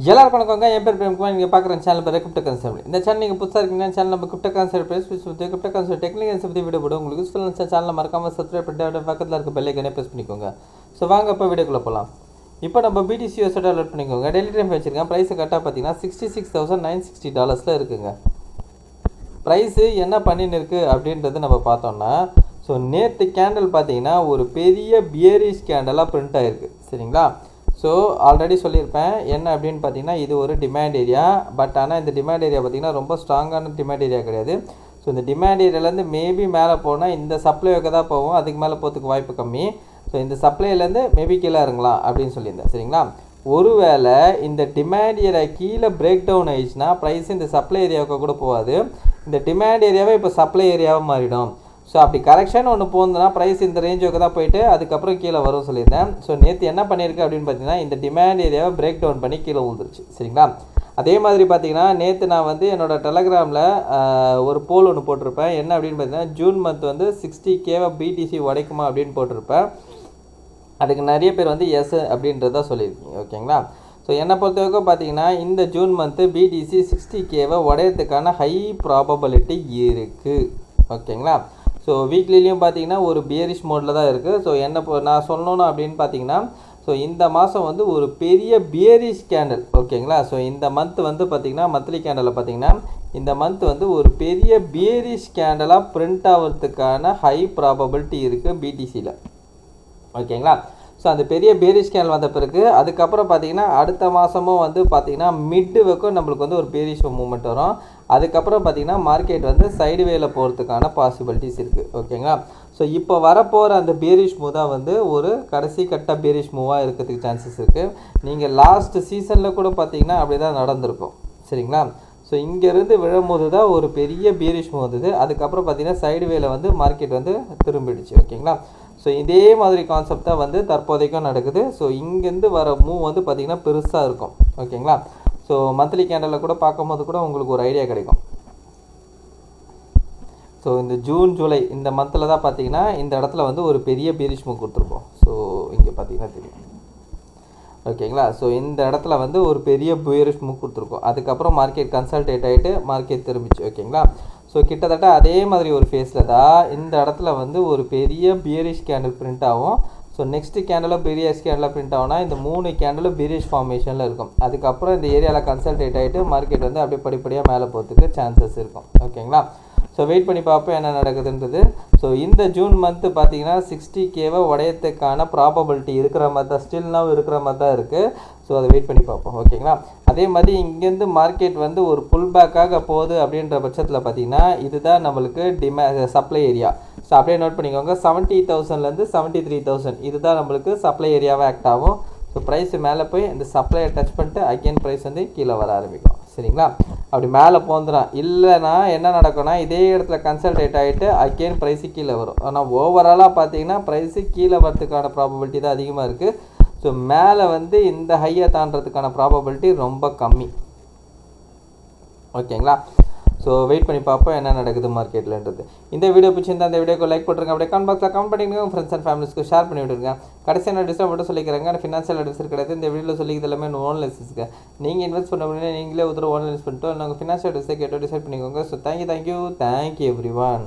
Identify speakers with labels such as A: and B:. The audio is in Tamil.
A: எல்லாருக்கும் வணக்கங்க. என் பேர் பிரேம்குமார். நீங்கள் பார்க்குற சேனல் பேர் கிரிப்டோ கான்செப்ட். இந்த சேனல் நீங்கள் புதுசாக இருக்கீங்கன்னா சேனல் நம்ம crypto concept crypto concept technicals பற்றி வீடியோ போடும். உங்களுக்கு யூஸ்ஃபுல்லான சேனலில் மறக்காமல் சப்ஸ்கிரைப் பண்ணிட்டு பக்கத்தில் இருக்க பெல் ஐக்கனை ப்ரெஸ் பண்ணிக்கோங்க. ஸோ வாங்க இப்போ வீடியோக்குள்ளே போகலாம். இப்போ நம்ம BTC USD டவுன்லோட் பண்ணிக்கோங்க. டெய்லி டைம் வச்சுருக்கேன். ப்ரைஸ் கரெக்டாக பார்த்தீங்கன்னா $66,960 இருக்குங்க. ப்ரைஸு என்ன பண்ணின்னு இருக்குது அப்படின்றது நம்ம பார்த்தோம்னா, ஸோ நேற்று கேண்டில் பார்த்தீங்கன்னா ஒரு பெரிய பியரிஷ் கேண்டலாக பிரிண்ட் ஆகிருக்கு. சரிங்களா? ஸோ ஆல்ரெடி சொல்லியிருப்பேன் என்ன அப்படின்னு பார்த்தீங்கன்னா, இது ஒரு டிமாண்ட் ஏரியா. பட் ஆனால் இந்த டிமாண்ட் ஏரியா பார்த்தீங்கன்னா ரொம்ப ஸ்ட்ராங்கான டிமாண்ட் ஏரியா கிடையாது. ஸோ இந்த டிமாண்ட் ஏரியாலேருந்து மேபி மேலே போனால் இந்த சப்ளைக்கு தான் போவோம், அதுக்கு மேலே போகிறதுக்கு வாய்ப்பு கம்மி. ஸோ இந்த சப்ளைலேருந்து மேபி கீழே இறங்கலாம் அப்படின்னு சொல்லியிருந்தேன். சரிங்களா? ஒருவேளை இந்த டிமாண்ட் ஏரியா கீழே பிரேக் டவுன் ஆயிடுச்சுன்னா ப்ரைஸ் இந்த சப்ளை ஏரியாவுக்கு கூட போகாது, இந்த டிமாண்ட் ஏரியாவே இப்போ சப்ளை ஏரியாவாக மாறிடும். ஸோ அப்படி கரெக்ஷன் ஒன்று போகுதுன்னா ப்ரைஸ் இந்த ரேஞ்சுக்கு தான் போயிட்டு அதுக்கப்புறம் கீழே வரும் சொல்லியிருந்தேன். ஸோ நேற்று என்ன பண்ணியிருக்கு அப்படின்னு பார்த்தீங்கன்னா, இந்த டிமாண்ட் ஏரியாவை பிரேக் டவுன் பண்ணி கீழே விழுந்துருச்சு. சரிங்களா? அதே மாதிரி பார்த்தீங்கன்னா நேற்று நான் வந்து என்னோடய டெலகிராமில் ஒரு போல் ஒன்று போட்டிருப்பேன். என்ன அப்படின்னு பார்த்தீங்கன்னா, ஜூன் மந்த் வந்து 60K BTC உடைக்குமா அப்படின்னு போட்டிருப்பேன். அதுக்கு நிறைய பேர் வந்து எஸ் அப்படின்றத சொல்லியிருக்கீங்க. ஓகேங்களா? ஸோ என்னை பொறுத்தவரைக்கும் பார்த்தீங்கன்னா, இந்த ஜூன் மந்த்து BTC 60K உடையறதுக்கான ஹை ப்ராபபிலிட்டி இருக்குது. ஓகேங்களா? ஸோ வீக்லிலையும் பார்த்தீங்கன்னா ஒரு பியரிஷ் மோடில் தான் இருக்குது. ஸோ நான் சொல்லணும் அப்படின்னு பார்த்தீங்கன்னா, ஸோ இந்த மாதம் வந்து ஒரு பெரிய பியரிஷ் கேண்டல். ஓகேங்களா? ஸோ இந்த மந்த் வந்து பார்த்திங்கன்னா மந்த்லி கேண்டலில் பார்த்தீங்கன்னா இந்த மந்த் வந்து ஒரு பெரிய பியரிஷ் கேண்டலாக பிரிண்ட் ஆகிறதுக்கான ஹை ப்ராபபிலிட்டி இருக்குது BTCயில். ஓகேங்களா? ஸோ அந்த பெரிய பேரிஷ் கேண்டல் வந்த பிறகு அதுக்கப்புறம் பார்த்தீங்கன்னா அடுத்த மாதமும் வந்து பார்த்திங்கன்னா மிட்டு வரைக்கும் நம்மளுக்கு வந்து ஒரு பேரிஷ் மூவ்மெண்ட் வரும். அதுக்கப்புறம் பார்த்திங்கன்னா மார்க்கெட் வந்து சைடு வேல போகிறதுக்கான பாசிபிலிட்டிஸ் இருக்குது. ஓகேங்களா? ஸோ இப்போ வரப்போகிற அந்த பேரிஷ் மூவ் தான் வந்து ஒரு கடைசி கட்ட பேரிஷ் மூவாக இருக்கிறதுக்கு சான்சஸ் இருக்குது. நீங்கள் லாஸ்ட் சீசனில் கூட பார்த்திங்கன்னா அப்படி தான் நடந்திருக்கும். சரிங்களா? ஸோ இங்கேருந்து விழும்போது தான் ஒரு பெரிய பீரிஷ் மூவ் வந்தது. அதுக்கப்புறம் பார்த்திங்கன்னா சைடு வேல வந்து மார்க்கெட் வந்து திரும்பிடுச்சு. ஓகேங்களா? ஸோ இதே மாதிரி கான்செப்ட் தான் வந்து தற்போதைக்கும் நடக்குது. ஸோ இங்கேருந்து வர மூவ் வந்து பார்த்திங்கன்னா பெருசாக இருக்கும். ஓகேங்களா? ஸோ மந்த்லி கேண்டலில் கூட பார்க்கும்போது கூட உங்களுக்கு ஒரு ஐடியா கிடைக்கும். ஸோ இந்த ஜூன் ஜூலை இந்த மந்தில் தான் பார்த்திங்கன்னா இந்த இடத்துல வந்து ஒரு பெரிய பீரிஷ் மூவ் கொடுத்துருப்போம். ஸோ இங்கே பார்த்திங்கன்னா தெரியும். ஓகேங்களா? ஸோ இந்த இடத்துல வந்து ஒரு பெரிய பியரிஷ் மூவ் கொடுத்துருக்கோம். அதுக்கப்புறம் மார்க்கெட் கன்சல்டேட் ஆகிட்டு மார்க்கெட் திரும்பிச்சு. ஓகேங்களா? ஸோ கிட்டத்தட்ட அதே மாதிரி ஒரு ஃபேஸில் தான் இந்த இடத்துல வந்து ஒரு பெரிய பியரிஷ் கேண்டில் பிரிண்ட் ஆகும். ஸோ நெக்ஸ்ட்டு கேண்டலும் பியரிஷ் கேண்டில் பிரிண்ட் ஆகும்னா இந்த 3 கேண்டலும் பியரிஷ் ஃபார்மேஷனில் இருக்கும். அதுக்கப்புறம் இந்த ஏரியாவில் கன்சல்டேட் ஆகிட்டு மார்க்கெட் வந்து அப்படியே படிப்படியாக மேலே போகிறதுக்கு சான்சஸ் இருக்கும். ஓகேங்களா? ஸோ வெயிட் பண்ணி பார்ப்போம் என்ன நடக்குதுன்றது. ஸோ இந்த ஜூன் மந்த்து பார்த்தீங்கன்னா 60K உடையத்துக்கான ப்ராபபிலிட்டி இருக்கிற மாதிரி தான், ஸ்டில் நவ் இருக்கிற மாதிரி தான் இருக்குது. ஸோ அதை வெயிட் பண்ணி பார்ப்போம். ஓகேங்களா? அதே மாதிரி இங்கேருந்து மார்க்கெட் வந்து ஒரு புல் பேக்காக போகுது அப்படின்ற பட்சத்தில் பார்த்தீங்கன்னா இதுதான் நம்மளுக்கு சப்ளை ஏரியா. ஸோ அப்படியே நோட் பண்ணிக்கோங்க, 70,000லேருந்து 73,000 இதுதான் நம்மளுக்கு சப்ளை ஏரியாவாக ஆக்ட் ஆகும். ஸோ ப்ரைஸ் மேலே போய் இந்த சப்ளையை டச் பண்ணிட்டு அகெயின் ப்ரைஸ் வந்து கீழே வர ஆரம்பிக்கும். சரிங்களா? அப்படி மேலே போந்துடும். இல்லைனா என்ன நடக்கும்னா இதே இடத்துல கன்சல்டேட் ஆகிட்டு அகெயின் ப்ரைஸு கீழே வரும். ஆனால் ஓவராலாக பார்த்தீங்கன்னா ப்ரைஸு கீழே வரதுக்கான ப்ராபபிலிட்டி தான் அதிகமாக இருக்குது. ஸோ மேலே வந்து இந்த ஹையை தாண்டறதுக்கான ப்ராபபிலிட்டி ரொம்ப கம்மி. ஓகேங்களா? ஸோ வெயிட் பண்ணி பார்ப்போம் என்ன நடக்குது மார்க்கெட்லன்றது. இந்த வீடியோ பிடிச்சிருந்தா அந்த வீடியோக்கு லைக் போட்டுருங்க. அப்படியே கமெண்ட் பாக்ஸில் கமெண்ட் பண்ணிவிடுங்க. உங்கள் ஃப்ரெண்ட்ஸ் அண்ட் ஃபேமிலிஸ்க்கு ஷேர் பண்ணி விட்டுருங்க. கடைசியான அட்வைஸாக மட்டும் சொல்லிக்கிறாங்க, ஃபினான்ஷியல் அட்வைஸ் கிடையாது. இந்த வீடியோவில் சொல்லிக்கிறது எல்லாமே ஓன்லைன்ஸுக்கு நீங்கள் இன்வெஸ்ட் பண்ண முடியும், நீங்களே ஒருத்தர் ஓன்லைன்ஸ் பண்ணிட்டு நாங்கள் ஃபினான்ஷியல் அட்வைஸை கேட்டு டிசைட் பண்ணிக்கோங்க. So thank you every one.